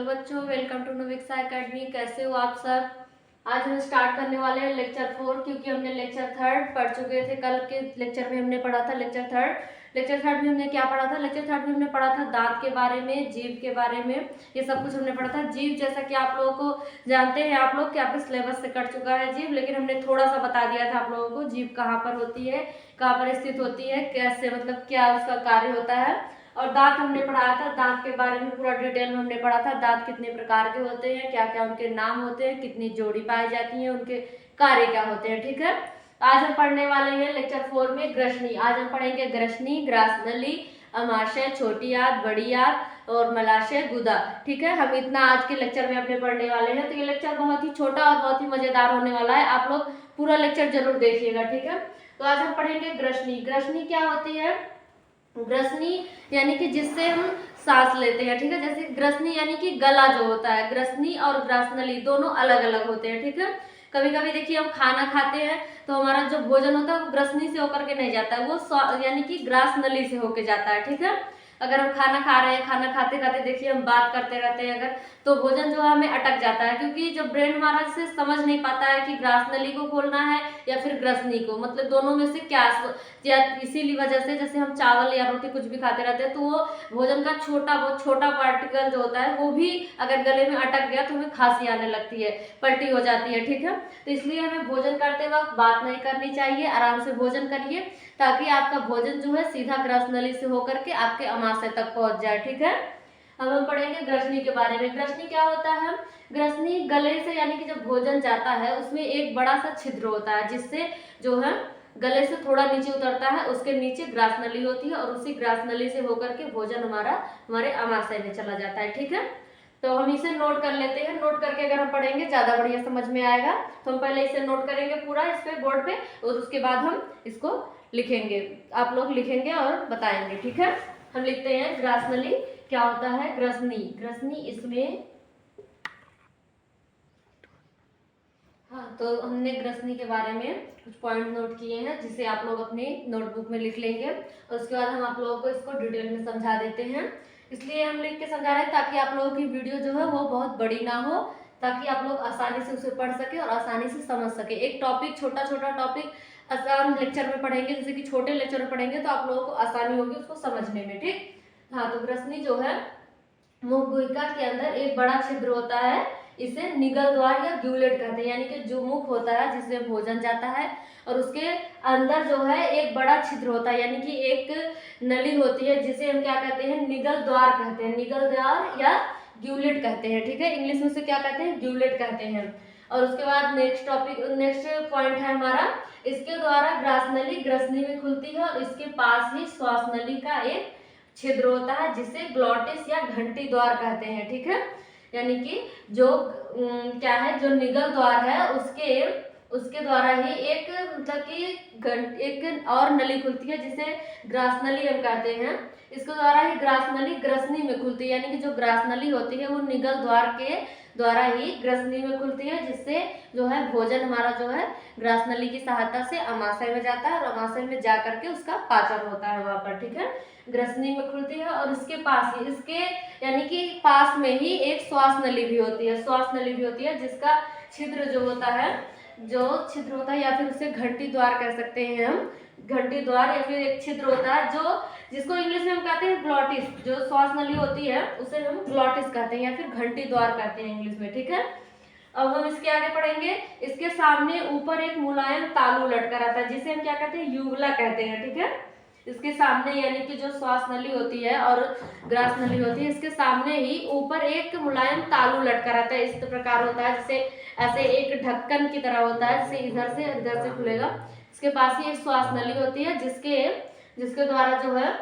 बच्चों, welcome to नविक्सा academy. कैसे हो आप सब। आज हम स्टार्ट करने वाले हैं लेक्चर 4, क्योंकि हमने लेक्चर 3 पढ़ चुके थे। कल के लेक्चर में हमने पढ़ा था लेक्चर 3 में हमने क्या पढ़ा था। लेक्चर 3 में हमने पढ़ा था दांत के बारे में, जीभ के बारे में, ये सब कुछ हमने पढ़ा था। जीभ जैसा कि आप लोगों को जानते हैं आप लोग कि आपके सिलेबस से कट चुका है जीभ, लेकिन हमने थोड़ा सा बता दिया था आप लोगों को जीभ कहाँ पर होती है, कहाँ पर स्थित होती है, कैसे मतलब क्या उसका कार्य होता है। और दांत हमने पढ़ाया था, दांत के बारे में पूरा डिटेल में हमने पढ़ा था। दांत कितने प्रकार के होते हैं, क्या क्या उनके नाम होते हैं, कितनी जोड़ी पाई जाती है, उनके कार्य क्या होते हैं। ठीक है, आज हम पढ़ने वाले हैं लेक्चर 4 में ग्रसनी। आज हम पढ़ेंगे ग्रसनी, ग्रासनली, अमाशय, छोटी आंत, बड़ी आंत और मलाशय, गुदा। ठीक है, हम इतना आज के लेक्चर में अपने पढ़ने वाले हैं। तो ये लेक्चर बहुत ही छोटा और बहुत ही मजेदार होने वाला है, आप लोग पूरा लेक्चर जरूर देखिएगा। ठीक है, तो आज हम पढ़ेंगे ग्रसनी। ग्रसनी क्या होती है। ग्रसनी यानी कि जिससे हम सांस लेते हैं। ठीक है, जैसे ग्रसनी यानी कि गला जो होता है, ग्रसनी और ग्रासनली दोनों अलग अलग होते हैं। ठीक है, कभी कभी देखिए हम खाना खाते हैं तो हमारा जो भोजन होता है वो ग्रसनी से होकर के नहीं जाता है, वो यानी कि ग्रासनली से होकर जाता है। ठीक है, अगर हम खाना खा रहे हैं, खाना खाते खाते देखिए हम बात करते रहते हैं अगर, तो भोजन जो है हमें अटक जाता है, क्योंकि जो ब्रेन हमारा से समझ नहीं पाता है कि ग्रासनली को खोलना है या फिर ग्रसनी को, मतलब दोनों में से क्या। या इसीलिए वजह से जैसे हम चावल या रोटी कुछ भी खाते रहते हैं तो वो भोजन का बहुत छोटा पार्टिकल जो होता है वो भी अगर गले में अटक गया तो हमें खांसी आने लगती है, पलटी हो जाती है। ठीक है, तो इसलिए हमें भोजन करते वक्त बात नहीं करनी चाहिए, आराम से भोजन करिए ताकि आपका भोजन जो है सीधा ग्रसनली से होकर के आपके अमाशय तक पहुंच जाए। ठीक है, अब हम पढ़ेंगे ग्रसनी के बारे में। ग्रसनी क्या होता है। ग्रसनी गले से यानी कि जब भोजन जाता है उसमें एक बड़ा सा छिद्र होता है, जिससे जो है गले से थोड़ा नीचे उतरता है, उसके नीचे ग्रासनली होती है और उसी ग्रासनली से होकर के भोजन हमारे अमाशय में चला जाता है। ठीक है, तो हम इसे नोट कर लेते हैं। नोट करके अगर हम पढ़ेंगे ज्यादा बढ़िया समझ में आएगा, तो हम पहले इसे नोट करेंगे पूरा इस पे बोर्ड पे, और उसके बाद हम इसको लिखेंगे, आप लोग लिखेंगे और बताएंगे। ठीक है, हम लिखते हैं ग्रासनली क्या होता है। ग्रसनी, ग्रसनी इसमें, हाँ, तो हमने ग्रसनी के बारे में कुछ पॉइंट नोट किए हैं जिसे आप लोग अपनी नोटबुक में लिख लेंगे, और उसके बाद हम आप लोगों को इसको डिटेल में समझा देते हैं। इसलिए हम लिख के समझा रहे हैं ताकि आप लोगों की वीडियो जो है वो बहुत बड़ी ना हो, ताकि आप लोग आसानी से उसे पढ़ सके और आसानी से समझ सके। एक टॉपिक, छोटा छोटा टॉपिक आसान लेक्चर में पढ़ेंगे, जैसे कि छोटे लेक्चर में पढ़ेंगे तो आप लोगों को आसानी होगी उसको समझने में। ठीक, हाँ, तो ग्रसनी जो है मुख गुहिका के अंदर एक बड़ा छिद्र होता है, इसे निगल द्वार या ग्यूलेट कहते हैं, यानी कि जो मुख होता है जिसमें भोजन जाता है और उसके अंदर जो है एक बड़ा छिद्र होता है, यानी कि एक नली होती है जिसे हम क्या कहते हैं, निगल द्वार कहते हैं, निगल द्वार या ग्यूलेट कहते हैं। ठीक है, इंग्लिश में से क्या कहते हैं, ग्यूलेट कहते हैं। और उसके बाद नेक्स्ट पॉइंट है हमारा, इसके द्वारा ग्रासनली ग्रसनी में खुलती है और इसके पास ही श्वासनली का एक छिद्र होता है जिसे ग्लॉटिस या घंटी द्वार कहते हैं। ठीक है, यानी कि जो क्या है, जो निगल द्वार है उसके द्वारा ही एक मतलब कि एक और नली खुलती है जिसे ग्रासनली हम कहते हैं। इसके द्वारा ही ग्रासनली ग्रसनी में खुलती है, यानी कि जो ग्रासनली होती है वो निगल द्वार के द्वारा ही ग्रसनी में खुलती है, जिससे जो है भोजन हमारा जो है ग्रासनली की सहायता से अमाशय में जाता है और अमाशय में जा करके उसका पाचन होता है वहां पर। ठीक है, ग्रसनी में खुलती है और इसके पास ही, इसके यानी कि पास में ही एक श्वास नली भी होती है, श्वास नली भी होती है जिसका छिद्र जो होता है, या फिर उसे घंटी द्वार कह सकते हैं हम, घंटी द्वार या फिर एक छिद्र होता है जो जिसको इंग्लिश में हम कहते हैं ग्लॉटिस, जो श्वास नली होती है उसे हम ग्लॉटिस कहते हैं या फिर घंटी द्वार कहते हैं इंग्लिश में। ठीक है, अब हम इसके आगे पढ़ेंगे। इसके सामने ऊपर एक मुलायम तालू लटका रहता है जिसे हम क्या कहते हैं, यूवला कहते हैं। ठीक है, इसके सामने यानी कि जो श्वास नली होती है और ग्रास नली होती है, इसके सामने ही ऊपर एक मुलायम तालू लटका रहता है, इस प्रकार होता है जैसे ऐसे एक ढक्कन की तरह होता है, जैसे इधर से खुलेगा। इसके पास ही एक श्वास नली होती है जिसके द्वारा जो है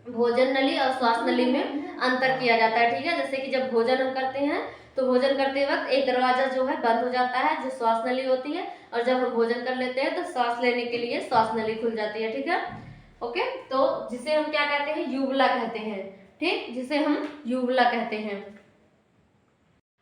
भोजन नली और श्वास नली में अंतर किया जाता है। ठीक है, जैसे कि जब भोजन हम करते हैं तो भोजन करते वक्त एक दरवाजा जो है बंद हो जाता है जो श्वास नली होती है, और जब हम भोजन कर लेते हैं तो सांस लेने के लिए श्वास नली खुल जाती है। ठीक है, ओके, तो जिसे हम क्या कहते हैं, युवला कहते हैं। ठीक, जिसे हम युवला कहते हैं।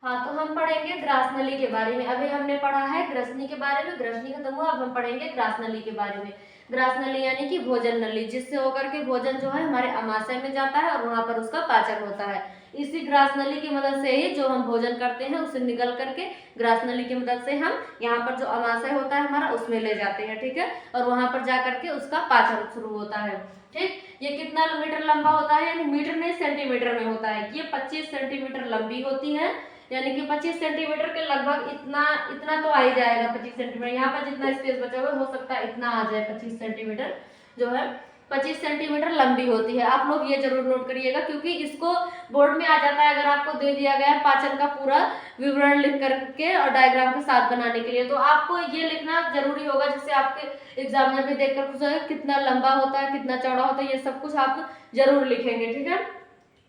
हाँ, तो हम पढ़ेंगे ग्रासनली के बारे में। अभी हमने पढ़ा है ग्रसनी के बारे में, ग्रसनी खत्म हुआ, अब हम पढ़ेंगे ग्रासनली के बारे में। ग्रासनली यानी कि भोजन नली, जिससे होकर के भोजन जो है हमारे अमाशय में जाता है और वहां पर उसका पाचन होता है। इसी ग्रास नली की मदद से ही जो हम भोजन करते हैं उसे निगल करके ग्रास नली की मदद से हम यहाँ पर जो अमाशय होता है हमारा उसमें ले जाते हैं, ठीक है, और वहां पर जा करके उसका पाचन शुरू होता है। ठीक, ये कितना मीटर लंबा होता है, यानी मीटर नहीं सेंटीमीटर में होता है। ये 25 सेंटीमीटर लंबी होती है, यानी कि 25 सेंटीमीटर के लगभग इतना तो आ ही जाएगा। 25 सेंटीमीटर यहाँ पर जितना स्पेस बचा हुआ हो सकता है इतना आ जाए। 25 सेंटीमीटर जो है 25 सेंटीमीटर लंबी होती है। आप लोग ये जरूर नोट करिएगा, क्योंकि इसको बोर्ड में आ जाता है अगर आपको दे दिया गया है पाचन का पूरा विवरण लिख करके और डायग्राम के साथ बनाने के लिए, तो आपको ये लिखना जरूरी होगा, जिससे आपके एग्जामिनर भी देखकर खुश होगा कितना लंबा होता है, कितना चौड़ा होता है, ये सब कुछ आप जरूर लिखेंगे। ठीक है,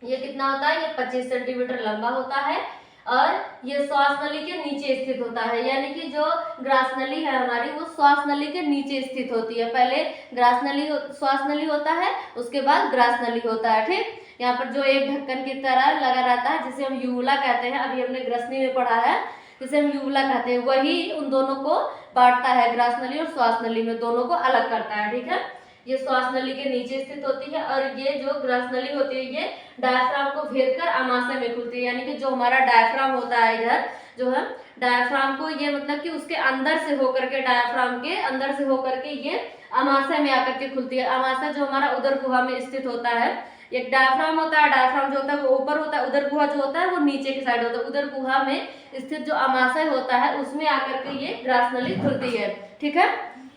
ये कितना होता है, ये 25 सेंटीमीटर लंबा होता है और ये श्वास नली के नीचे स्थित होता है, यानी कि जो ग्रास नली है हमारी वो श्वास नली के नीचे स्थित होती है। पहले श्वास नली होता है, उसके बाद ग्रास नली होता है। ठीक, यहाँ पर जो एक ढक्कन की तरह लगा रहता है जिसे हम यूवुला कहते हैं, अभी हमने ग्रसनी में पढ़ा है, जिसे हम यूवुला कहते हैं, वही उन दोनों को बांटता है, ग्रास नली और श्वास नली में, दोनों को अलग करता है। ठीक है, ये श्वास नली के नीचे स्थित होती है और ये जो ग्रास नली होती है ये डायफ्राम को भेद कर अमाशय में खुलती है, यानी कि जो हमारा डायफ्राम होता है इधर जो है डायफ्राम को, ये मतलब कि उसके अंदर से होकर के, डायफ्राम के अंदर से होकर के ये अमाशय में आकर के खुलती है। अमाशय जो हमारा उदर गुहा में स्थित होता है, एक डायफ्राम होता है, डायफ्राम जो होता है वो ऊपर होता है, उदर गुहा जो होता है वो नीचे की साइड होता है। उदर गुहा में स्थित जो अमाशय होता है उसमें आकर के ये ग्रास नली खुलती है। ठीक है,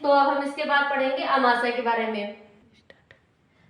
तो अब हम इसके बाद पढ़ेंगे अमाशय के बारे में।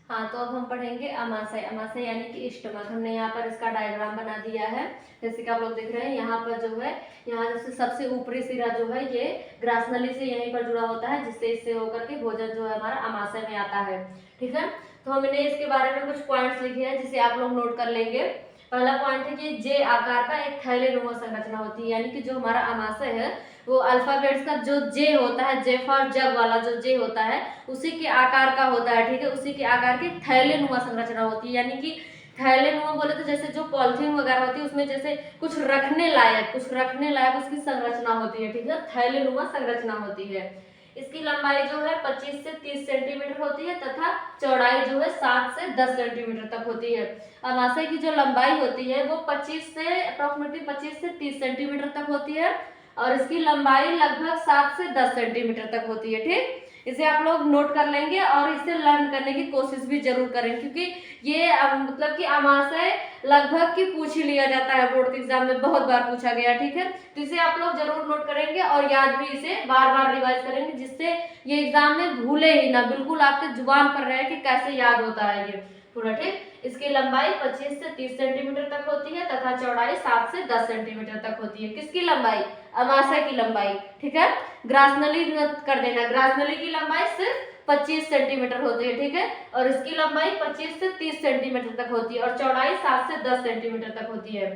हाँ, तो अब हम पढ़ेंगे अमाशय। अमाशय यानी कि स्टमक। हमने यहाँ पर इसका डायग्राम बना दिया है, जैसे कि आप लोग देख रहे हैं। यहाँ पर जो है, यहाँ जैसे सबसे ऊपरी सिरा जो है ये ग्रास नली से यहीं पर जुड़ा होता है, जिससे इससे होकर के भोजन जो है हमारा अमाशय में आता है। ठीक है, तो हमने इसके बारे में कुछ पॉइंट्स लिखे हैं जिसे आप लोग नोट कर लेंगे। पहला पॉइंट है कि जे आकार का एक थैलेनुमा संरचना होती है, यानी कि जो हमारा अमाशय है वो अल्फाबेट्स का जो जे होता है, जे फॉर जग वाला जो जे होता है उसी के आकार का होता है। ठीक है, उसी के आकार की थैलेनुमा संरचना होती है, यानी कि थैलेनुमा बोले तो जैसे जो पॉलिथीन वगैरह होती है उसमें जैसे कुछ रखने लायक उसकी संरचना होती है। ठीक है, थैलेनुमा संरचना होती है। इसकी लंबाई जो है 25 से 30 सेंटीमीटर होती है तथा चौड़ाई जो है 7 से 10 सेंटीमीटर तक होती है। अमाशय की जो लंबाई होती है वो 25 से 30 सेंटीमीटर तक होती है और इसकी लंबाई लगभग 7 से 10 सेंटीमीटर तक होती है। ठीक, इसे आप लोग नोट कर लेंगे और इसे लर्न करने की कोशिश भी जरूर करें, क्योंकि ये मतलब कि अमाशय लगभग की पूछ ही लिया जाता है, बोर्ड के एग्जाम में बहुत बार पूछा गया। ठीक है, तो इसे आप लोग जरूर नोट करेंगे और याद भी इसे बार बार रिवाइज करेंगे, जिससे ये एग्जाम में भूले ही ना, बिल्कुल आपके जुबान पर रहे कि कैसे याद होता है ये पूरा। ठीक, इसकी लंबाई 25 से 30 सेंटीमीटर तक होती है तथा चौड़ाई 7 से 10 सेंटीमीटर तक होती है। किसकी लंबाई? अमाशय की लंबाई। ठीक है, ग्रास नली कर देना, ग्रास नली की लंबाई सिर्फ 25 सेंटीमीटर होती है। ठीक है, और इसकी लंबाई 25 से 30 सेंटीमीटर तक होती है और चौड़ाई 7 से 10 सेंटीमीटर तक होती है।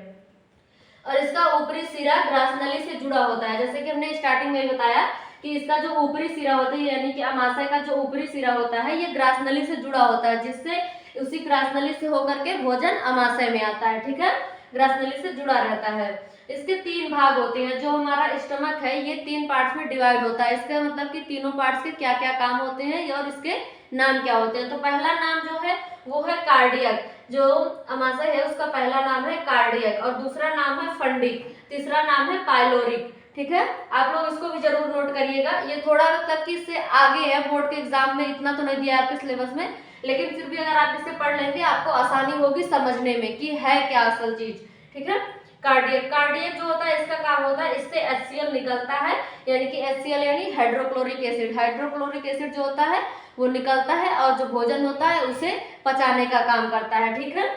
और इसका ऊपरी सिरा ग्रास नली से जुड़ा होता है, जैसे कि हमने स्टार्टिंग में बताया कि इसका जो ऊपरी सिरा होता है, यानी कि अमाशय का जो ऊपरी सिरा होता है ये ग्रास नली से जुड़ा होता है, जिससे उसी ग्रास नली से होकर के भोजन अमाशय में आता है। ठीक है, ग्रास नली से जुड़ा रहता है। इसके 3 भाग होते हैं। जो हमारा स्टमक है ये 3 पार्ट्स में डिवाइड होता है। इसका मतलब कि तीनों पार्ट्स के क्या क्या काम होते हैं और इसके नाम क्या होते हैं। तो पहला नाम जो है वो है कार्डियक। जो अमाशय है उसका पहला नाम है कार्डियक और दूसरा नाम है फंडिक, तीसरा नाम है पाइलोरिक। ठीक है, आप लोग इसको भी जरूर नोट करिएगा। ये थोड़ा मतलब कि इससे आगे है, बोर्ड के एग्जाम में इतना तो नहीं दिया आपके सिलेबस में, लेकिन फिर भी अगर आप इसे पढ़ लेंगे आपको आसानी होगी समझने में कि है क्या असल चीज। ठीक है, कार्डियक जो होता है इसका काम होता है, इससे HCl निकलता है, यानी कि HCl यानी हाइड्रोक्लोरिक एसिड। हाइड्रोक्लोरिक एसिड जो होता है वो निकलता है और जो भोजन होता है उसे पचाने का काम करता है। ठीक है,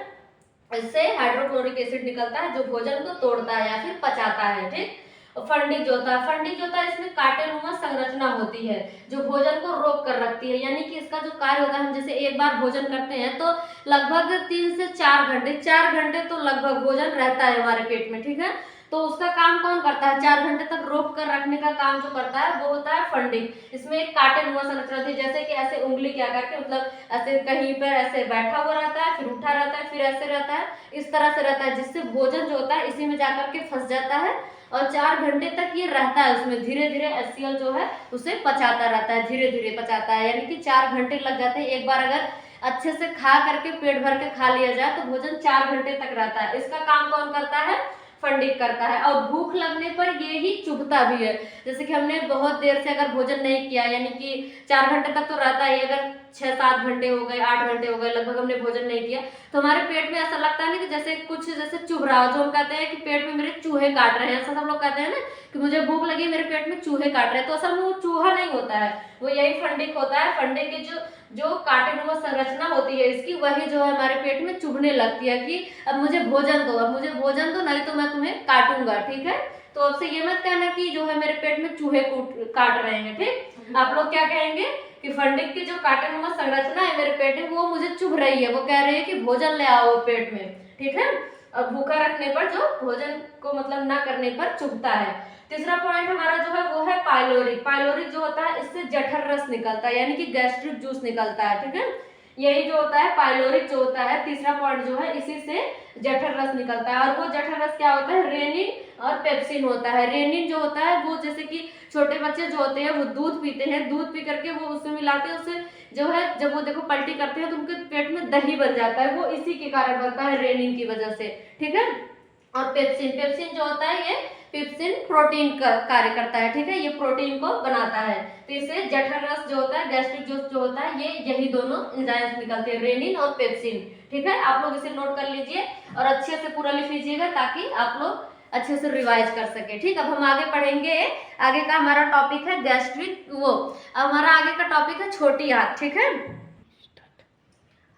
इससे हाइड्रोक्लोरिक एसिड निकलता है जो भोजन को तोड़ता है या फिर पचाता है। ठीक, फंडिक जो होता है इसमें कांटेनुमा संरचना होती है जो भोजन को रोक कर रखती है, यानी कि इसका जो कार्य होता है, हम जैसे एक बार भोजन करते हैं तो लगभग 3 से 4 घंटे तो लगभग भोजन रहता है हमारे पेट में। ठीक है, तो उसका काम कौन करता है? 4 घंटे तक रोक कर रखने का काम जो करता है वो होता है फंडिक। इसमें एक कांटेनुमा संरचना होती है, जैसे कि ऐसे उंगली क्या करके मतलब ऐसे कहीं पर ऐसे बैठा हुआ रहता है, फिर उठा रहता है, फिर ऐसे रहता है, इस तरह से रहता है, जिससे भोजन जो होता है इसी में जाकर के फंस जाता है और 4 घंटे तक ये रहता है उसमें। धीरे धीरे HCl जो है उसे पचाता रहता है, धीरे धीरे पचाता है, यानी कि 4 घंटे लग जाते हैं। एक बार अगर अच्छे से खा करके पेट भर के खा लिया जाए तो भोजन 4 घंटे तक रहता है। इसका काम कौन करता है? फंडिक करता है। और भूख लगने पर ये ही चुभता भी है। जैसे कि हमने बहुत देर से अगर भोजन नहीं किया, यानी कि 4 घंटे तक तो रहता है, अगर 6-7 घंटे हो गए, 8 घंटे हो गए, लगभग हमने भोजन नहीं किया, तो हमारे पेट में ऐसा लगता है ना कि जैसे कुछ जैसे चुभ रहा हो, जो हम कहते हैं कि पेट में मेरे चूहे काट रहे हैं, ऐसा सब लोग कहते हैं ना कि मुझे भूख लगी, मेरे पेट में चूहे काट रहे हैं। तो असल में वो चूहा नहीं होता है, वो यही फंडिक होता है। फंडिक की जो कांटेनुमा संरचना होती है इसकी, वही जो है हमारे पेट में चुभने लगती है कि अब मुझे भोजन दो, अब मुझे भोजन दो, नहीं तो मैं तुम्हें काटूंगा। ठीक है, तो अब से ये मत कहना कि जो है मेरे पेट में चूहे काट रहे हैं। ठीक, आप लोग क्या कहेंगे कि फंडिक की जो कांटेनुमा संरचना है मेरे पेट में, वो मुझे चुभ रही है, वो कह रही है कि भोजन ले आओ पेट में। ठीक है, और भूखा रखने पर जो भोजन को मतलब ना करने पर चुभता है। तीसरा पॉइंट हमारा जो है वो है पाइलोरिक। पाइलोरिक जो होता है इससे जठर रस निकलता है, यानी कि गैस्ट्रिक जूस निकलता है। ठीक है, यही जो होता है पाइलोरिक जो होता है, तीसरा पॉइंट जो है, इसी से जठर रस निकलता है। और वो जठर रस क्या होता है? रेनिन और पेप्सिन होता है। रेनिन जो होता है वो जैसे कि छोटे बच्चे जो होते हैं वो दूध पीते हैं, दूध पी करके वो उसमें मिलाते हैं, उससे जो है जब वो देखो पलटी करते हैं तो उनके पेट में दही बन जाता है, वो इसी के कारण बनता है, रेनिन की वजह से। ठीक है, और पेप्सिन, पेप्सिन जो होता है ये पेप्सिन प्रोटीन का कार्य करता है। ठीक है, ये प्रोटीन को बनाता है। तो इससे जठर रस जो होता है, गैस्ट्रिक जूस जो होता है, ये यही दोनों एंजाइम्स निकलते हैं, रेनिन और पेप्सिन। ठीक है, आप लोग इसे नोट कर लीजिए और अच्छे से पूरा लिख लीजिएगा ताकि आप लोग अच्छे से रिवाइज कर सके। ठीक, अब हम आगे पढ़ेंगे। आगे का हमारा टॉपिक है गैस्ट्रिक, वो हमारा आगे का टॉपिक है छोटी आंत। ठीक है,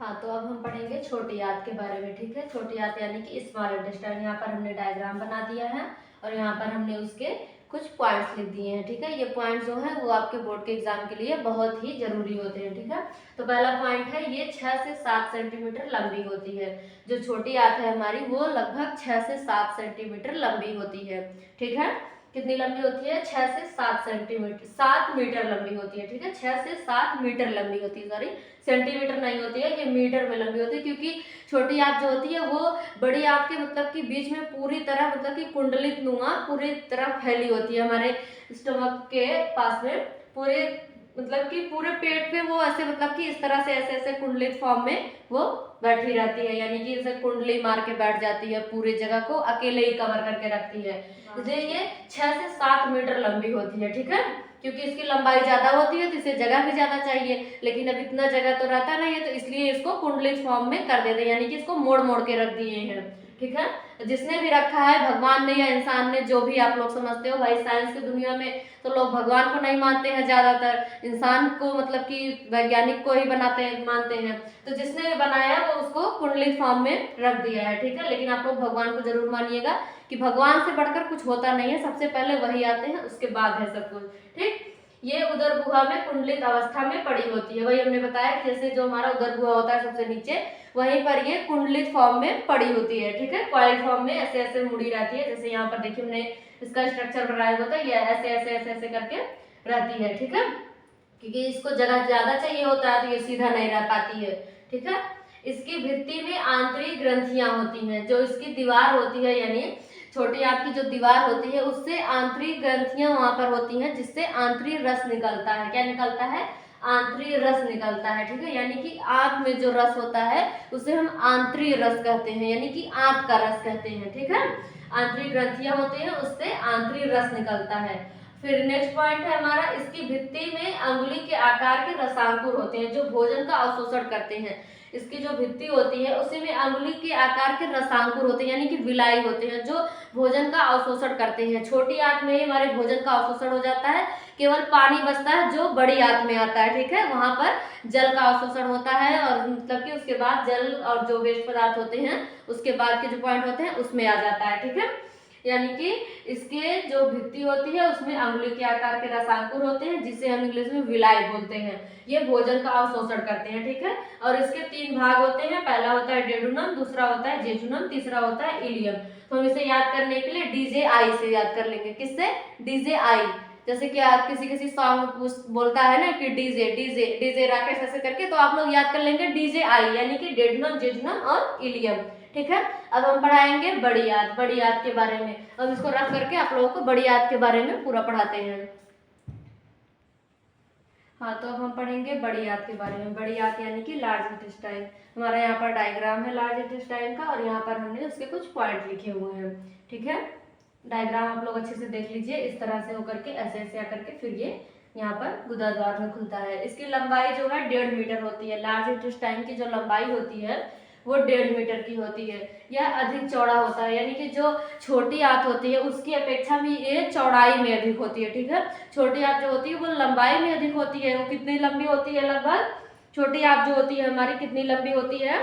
हाँ, तो अब हम पढ़ेंगे छोटी आंत के बारे में। ठीक है, छोटी आंत यानी कि स्मॉल इंटेस्टाइन। यहाँ पर हमने डायग्राम बना दिया है और यहाँ पर हमने उसके कुछ पॉइंट्स लिख दिए हैं। ठीक है, ये पॉइंट्स जो है वो आपके बोर्ड के एग्जाम के लिए बहुत ही जरूरी होते हैं। ठीक है, तो पहला पॉइंट है, ये 6 से 7 सेंटीमीटर लंबी होती है। जो छोटी आंत है हमारी वो लगभग 6 से 7 सेंटीमीटर लंबी होती है। ठीक है, कितनी लंबी होती है? 6 से 7 सेंटीमीटर, 7 मीटर लंबी होती है। ठीक है, 6 से 7 मीटर लंबी होती है, सॉरी सेंटीमीटर नहीं होती है, ये मीटर में लंबी होती है, क्योंकि छोटी आंत जो होती है वो बड़ी आंत के मतलब कि बीच में पूरी तरह मतलब कि कुंडलित नुमा पूरी तरह फैली होती है, हमारे स्टमक के पास में पूरे मतलब कि पूरे पेट पे वो ऐसे मतलब कि इस तरह से ऐसे ऐसे कुंडलित फॉर्म में वो बैठी रहती है, यानी कि इसे कुंडली मार के बैठ जाती है, पूरी जगह को अकेले ही कवर करके रखती है। इसलिए ये 6 से 7 मीटर लंबी होती है। ठीक है, क्योंकि इसकी लंबाई ज्यादा होती है तो इसे जगह भी ज्यादा चाहिए, लेकिन अब इतना जगह तो रहता नहीं है, तो इसलिए इसको कुंडलित फॉर्म में कर देते हैं, यानी कि इसको मोड़ मोड़ के रख दिए हैं। ठीक है, जिसने भी रखा है, भगवान ने या इंसान ने, जो भी आप लोग समझते हो भाई, साइंस की दुनिया में तो लोग भगवान को नहीं मानते हैं, ज्यादातर इंसान को मतलब कि वैज्ञानिक को ही बनाते हैं, मानते हैं। तो जिसने भी बनाया वो उसको कुंडलित फॉर्म में रख दिया है। ठीक है, लेकिन आप लोग भगवान को जरूर मानिएगा कि भगवान से बढ़कर कुछ होता नहीं है, सबसे पहले वही आते हैं, उसके बाद है सब कुछ। ठीक, ये उदर गुहा में कुंडलित अवस्था में पड़ी होती है। वही हमने बताया कि जैसे जो हमारा उदर गुहा होता है सबसे नीचे, वहीं पर ये कुंडलित फॉर्म में पड़ी होती है। ठीक है, कॉइल फॉर्म में ऐसे ऐसे मुड़ी रहती है, जैसे यहाँ पर देखिए हमने इसका स्ट्रक्चर बनाया होता है, ये ऐसे ऐसे ऐसे ऐसे करके रहती है। ठीक है, क्योंकि इसको जगह ज्यादा चाहिए होता है तो ये सीधा नहीं रह पाती है। ठीक है, इसकी भित्ति में आंतरिक ग्रंथियां होती हैं, जो इसकी दीवार होती है, यानी छोटी आंत की जो दीवार होती है उससे आंतरिक ग्रंथियां वहां पर होती हैं, जिससे आंतरिक रस निकलता है। क्या निकलता है? आंतरिक रस निकलता है। ठीक है, यानी कि आंत में जो रस होता है उसे हम आंतरिक रस कहते हैं, यानी कि आंत का रस कहते हैं। ठीक है, आंतरिक ग्रंथियां होती हैं, उससे आंतरिक रस निकलता है। फिर नेक्स्ट पॉइंट है हमारा, इसकी भित्ति में अंगुली के आकार के रसांकुर होते हैं, जो भोजन का अवशोषण करते हैं। इसकी जो भित्ति होती है उसी में अंगुली के आकार के रसांकुर होते हैं, यानी कि विलाई होते हैं, जो भोजन का अवशोषण करते हैं। छोटी आंत में ही हमारे भोजन का अवशोषण हो जाता है, केवल पानी बचता है जो बड़ी आंत में आता है। ठीक है, वहां पर जल का अवशोषण होता है, और मतलब कि उसके बाद जल और जो वेस्ट पदार्थ होते हैं उसके बाद के जो पॉइंट होते हैं उसमें आ जाता है। ठीक है, यानी कि इसके जो भित्ति होती है उसमें अंगुली के आकार के रसांकुर होते हैं, जिसे हम इंग्लिश में विलाई बोलते हैं। ये भोजन का अवशोषण करते हैं। ठीक है, और इसके 3 भाग होते हैं, पहला होता है डेडुनम, दूसरा होता है जेजुनम, तीसरा होता है इलियम। तो हम इसे याद करने के लिए डीजे आई से याद कर लेंगे। किससे? डीजे आई। जैसे कि आप किसी सॉन्ग बोलता है ना कि डीजे डीजे डीजे राकेश ऐसे करके, तो आप लोग याद कर लेंगे डीजे आई, यानी कि डेडुनम, जेजुनम और इलियम। ठीक है, अब हम पढ़ाएंगे बड़ी आंत, बड़ी आंत के बारे में। अब इसको रख करके आप लोगों को बड़ी आंत के बारे में पूरा पढ़ाते हैं। हाँ, तो अब हम पढ़ेंगे बड़ी आंत के बारे में। बड़ी आंत यानी कि लार्ज इंटेस्टाइन। हमारा यहाँ पर डायग्राम है लार्ज इंटेस्टाइन का, और यहाँ पर हमने उसके कुछ पॉइंट लिखे हुए हैं। ठीक है, डायग्राम आप लोग अच्छे से देख लीजिए। इस तरह से होकर के ऐसे ऐसे आकर के फिर ये यहाँ पर गुदा द्वार में खुलता है। इसकी लंबाई जो है 1.5 मीटर होती है। लार्ज इंटेस्टाइन की जो लंबाई होती है वो 1.5 मीटर की होती है। यह अधिक चौड़ा होता है, यानी कि जो छोटी आंत होती है उसकी अपेक्षा में ये चौड़ाई में अधिक होती है। ठीक है, छोटी आंत जो होती है वो लंबाई में अधिक होती है। वो कितनी लंबी होती है? लगभग छोटी आंत जो होती है हमारी कितनी लंबी होती है?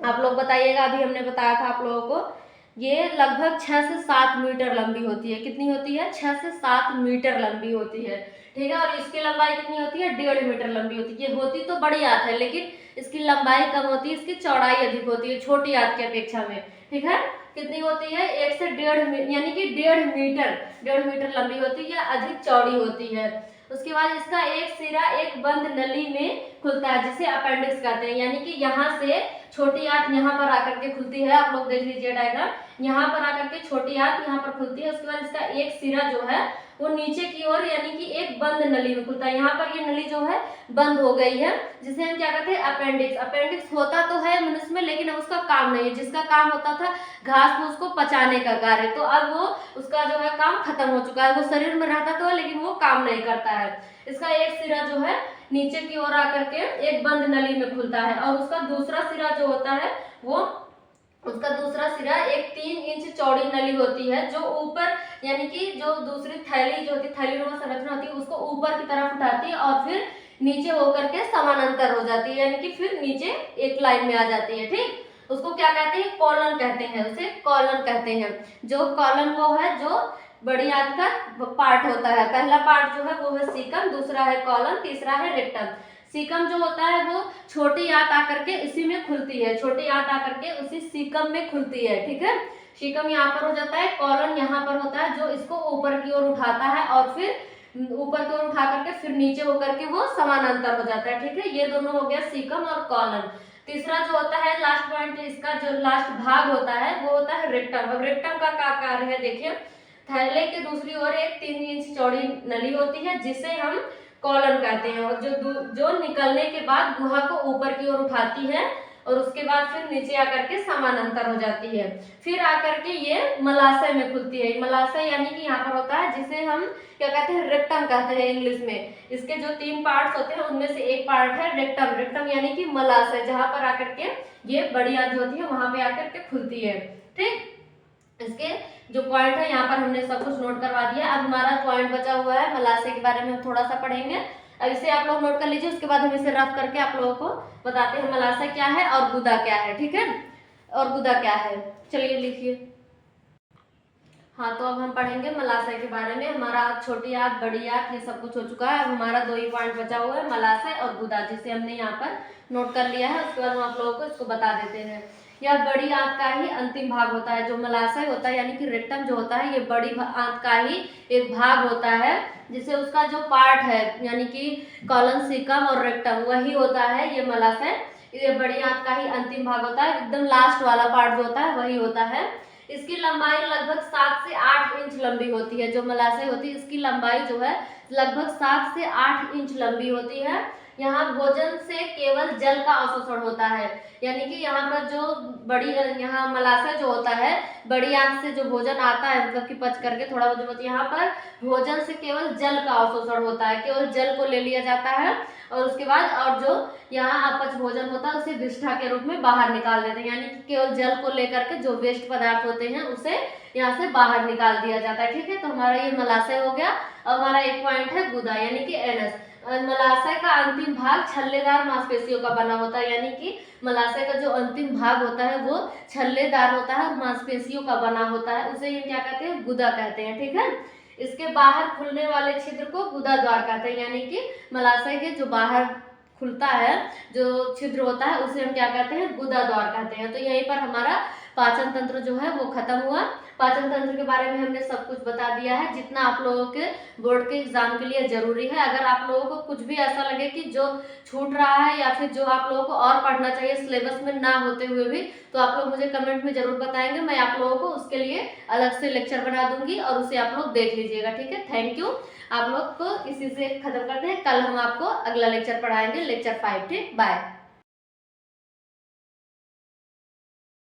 आप लोग बताइएगा। अभी हमने बताया था आप लोगों को, ये लगभग 6 से 7 मीटर लंबी होती है। कितनी होती है? 6 से 7 मीटर लंबी होती है। ठीक है, और इसकी लंबाई कितनी होती है? 1.5 मीटर लंबी होती है। ये होती तो बड़ी आंत है, लेकिन इसकी लंबाई कम होती है, इसकी चौड़ाई अधिक होती है छोटी आंत की अपेक्षा में। ठीक है, कितनी होती है? 1 से 1.5 यानी कि 1.5 मीटर लंबी होती है, अधिक चौड़ी होती है। उसके बाद इसका एक सिरा एक बंद नली में खुलता है, जिसे अपेंडिक्स कहते हैं। यानी कि यहाँ से छोटी आंत यहाँ पर आकर के खुलती है। आप लोग देख लीजिए डायग्राम, यहाँ पर आकर के छोटी आंत यहाँ पर खुलती है। उसके बाद इसका एक सिरा जो है वो नीचे की ओर यानी कि एक बंद नली में खुलता है। यहाँ पर ये नली जो है बंद हो गई है, जिसे हम क्या कहते हैं? अपेंडिक्स। अपेंडिक्स होता तो है मनुष्य में, लेकिन अब उसका काम नहीं है। जिसका काम होता था घास फूस को पचाने का कार्य, तो अब वो उसका जो है काम खत्म हो चुका है। वो शरीर में रहता तो है, लेकिन वो काम नहीं करता है। इसका एक सिरा जो है नीचे की ओर आकर के एक बंद नली में खुलता है, और उसका दूसरा सिरा जो होता है वो उसका दूसरा सिरा एक 3 इंच चौड़ी नली होती है, जो ऊपर यानी कि जो दूसरी थैली जो होती है, थैली में संरचना होती है, उसको ऊपर की तरफ उठाती है और फिर नीचे होकर के समानांतर हो जाती है, यानी कि फिर नीचे एक लाइन में आ जाती है। ठीक, उसको क्या कहते हैं? कॉलन कहते हैं। उसे कॉलन कहते हैं। जो कॉलन वो है जो बड़ी आंत का पार्ट होता है। पहला पार्ट जो है वो है सीकम, दूसरा है कॉलन, तीसरा है रेक्टम। सीकम जो होता है वो छोटी आंत आकर के इसी में खुलती है। छोटी आंत आकर के उसी सीकम में खुलती है। ठीक है, सीकम यहाँ पर हो जाता है, कॉलन यहाँ पर होता है, जो इसको ऊपर की ओर उठाता है और फिर ऊपर की ओर उठा करके फिर नीचे होकर के वो समानांतर हो जाता है। ठीक है, ये दोनों हो गया सीकम और कॉलन। तीसरा जो होता है लास्ट पॉइंट, इसका जो लास्ट भाग होता है वो होता है रेक्टम। अब रेक्टम का क्या कार्य है? देखिए, थैले के दूसरी ओर एक 3 इंच चौड़ी नली होती है, जिसे हम कॉलन कहते हैं, और जो निकलने के बाद गुहा को ऊपर की ओर उठाती है और उसके बाद फिर नीचे आकर के समानांतर हो जाती है। फिर आकर के ये मलाशय में खुलती है। मलाशय यानी कि यहाँ पर होता है, जिसे हम क्या कहते हैं? रेक्टम कहते हैं इंग्लिश में। इसके जो 3 पार्ट्स होते हैं उनमें से एक पार्ट है रेक्टम। रेक्टम यानी कि मलाशय, जहां पर आकर के ये बड़ी आंत जो होती है वहां पे आकर के खुलती है। ठीक, इसके जो पॉइंट है यहाँ पर हमने सब कुछ नोट करवा दिया। अब हमारा पॉइंट बचा हुआ है मलाशय के बारे में हम थोड़ा सा पढ़ेंगे। अब इसे आप लोग नोट कर लीजिए, उसके बाद हम इसे रफ करके आप लोगों को बताते हैं मलाशय क्या है और गुदा क्या है। ठीक है, और गुदा क्या है, चलिए लिखिए। हाँ, तो अब हम पढ़ेंगे मलाशय के बारे में। हमारा छोटी आंत, बड़ी आंत ये सब कुछ हो चुका है। अब हमारा 2 ही पॉइंट बचा हुआ है, मलाशय और गुदा, जिसे हमने यहाँ पर नोट कर लिया है। उसके बाद हम आप लोगों को इसको बता देते हैं। यह बड़ी आंत का ही अंतिम भाग होता है। जो मलाशय होता है यानी कि रेक्टम जो होता है, ये बड़ी आंत का ही एक भाग होता है, जिसे उसका जो पार्ट है यानी कि कॉलन, सीकम और रेक्टम वही होता है ये मलाशय। ये बड़ी आंत का ही अंतिम भाग होता है, एकदम लास्ट वाला पार्ट जो होता है वही होता है। इसकी लंबाई लगभग 7 से 8 इंच लंबी होती है। जो मलाशय होती है इसकी लंबाई जो है लगभग 7 से 8 इंच लंबी होती है। यहाँ भोजन से केवल जल का अवशोषण होता है, यानी कि यहाँ पर जो बड़ी यहाँ मलाशय जो होता है, बड़ी आंत से जो भोजन आता है, मतलब कि पच करके थोड़ा बहुत, यहाँ पर भोजन से केवल जल का अवशोषण होता है। केवल जल को ले लिया जाता है और उसके बाद और जो यहाँ अपच भोजन होता है उसे विष्ठा के रूप में बाहर निकाल देते हैं। यानी कि केवल जल को लेकर के जो वेस्ट पदार्थ होते हैं उसे यहाँ से बाहर निकाल दिया जाता है। ठीक है, तो हमारा ये मलाशय हो गया। अब हमारा एक पॉइंट है गुदा यानी कि एनस। मलाशय का अंतिम भाग छल्लेदार मांसपेशियों का बना होता है, यानी कि मलाशय का जो अंतिम भाग होता है वो छल्लेदार होता है और मांसपेशियों का बना होता है। उसे हम क्या कहते हैं? गुदा कहते हैं। ठीक है, इसके बाहर खुलने वाले छिद्र को गुदा द्वार कहते हैं, यानी कि मलाशय के जो बाहर खुलता है जो छिद्र होता है उसे हम क्या कहते हैं? गुदा द्वार कहते हैं। तो यहीं पर हमारा पाचन तंत्र जो है वो खत्म हुआ। पाचन तंत्र के बारे में हमने सब कुछ बता दिया है जितना आप लोगों के बोर्ड के एग्जाम के लिए जरूरी है। अगर आप लोगों को कुछ भी ऐसा लगे कि जो छूट रहा है या फिर जो आप लोगों को और पढ़ना चाहिए सिलेबस में ना होते हुए भी, तो आप लोग मुझे कमेंट में जरूर बताएंगे। मैं आप लोगों को उसके लिए अलग से लेक्चर बना दूंगी और उसे आप लोग देख लीजिएगा। ठीक है, थैंक यू। आप लोग को इसी से खत्म करते हैं। कल हम आपको अगला लेक्चर पढ़ाएंगे, लेक्चर 5। ठीक, बाय।